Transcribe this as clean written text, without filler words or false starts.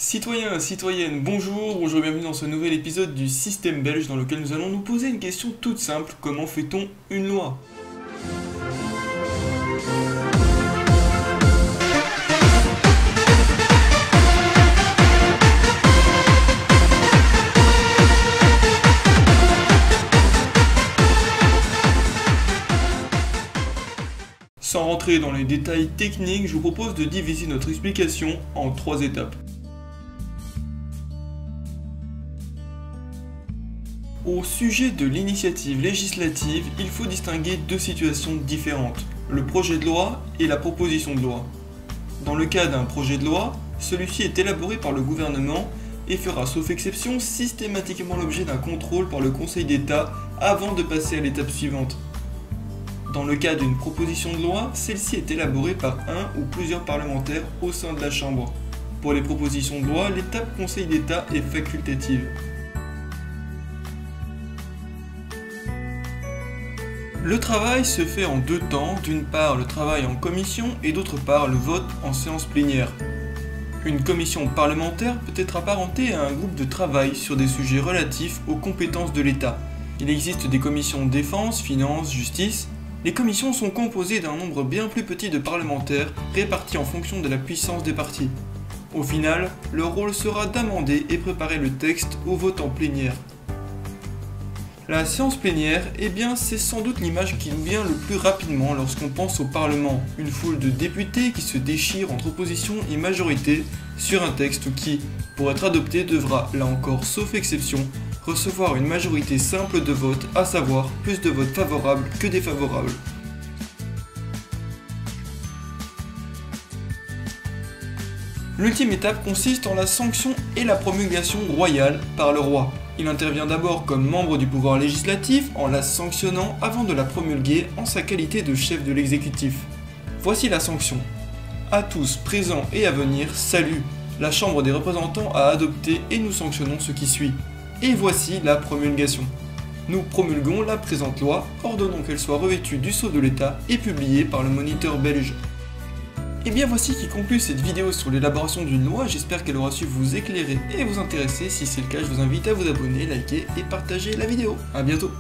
Citoyens, citoyennes, bonjour, bonjour et bienvenue dans ce nouvel épisode du Système Belge dans lequel nous allons nous poser une question toute simple, comment fait-on une loi? Sans rentrer dans les détails techniques, je vous propose de diviser notre explication en 3 étapes. Au sujet de l'initiative législative, il faut distinguer deux situations différentes, le projet de loi et la proposition de loi. Dans le cas d'un projet de loi, celui-ci est élaboré par le gouvernement et fera sauf exception systématiquement l'objet d'un contrôle par le Conseil d'État avant de passer à l'étape suivante. Dans le cas d'une proposition de loi, celle-ci est élaborée par un ou plusieurs parlementaires au sein de la Chambre. Pour les propositions de loi, l'étape Conseil d'État est facultative. Le travail se fait en deux temps, d'une part le travail en commission et d'autre part le vote en séance plénière. Une commission parlementaire peut être apparentée à un groupe de travail sur des sujets relatifs aux compétences de l'État. Il existe des commissions défense, finances, justice. Les commissions sont composées d'un nombre bien plus petit de parlementaires répartis en fonction de la puissance des partis. Au final, leur rôle sera d'amender et préparer le texte au vote en plénière. La séance plénière, c'est sans doute l'image qui nous vient le plus rapidement lorsqu'on pense au Parlement, une foule de députés qui se déchirent entre opposition et majorité sur un texte qui, pour être adopté, devra, là encore sauf exception, recevoir une majorité simple de votes, à savoir plus de votes favorables que défavorables. L'ultime étape consiste en la sanction et la promulgation royale par le roi. Il intervient d'abord comme membre du pouvoir législatif en la sanctionnant avant de la promulguer en sa qualité de chef de l'exécutif. Voici la sanction. À tous, présents et à venir, salut. La Chambre des représentants a adopté et nous sanctionnons ce qui suit. Et voici la promulgation. Nous promulguons la présente loi, ordonnons qu'elle soit revêtue du sceau de l'État et publiée par le Moniteur belge. Et voici qui conclut cette vidéo sur l'élaboration d'une loi, j'espère qu'elle aura su vous éclairer et vous intéresser. Si c'est le cas, je vous invite à vous abonner, liker et partager la vidéo. A bientôt.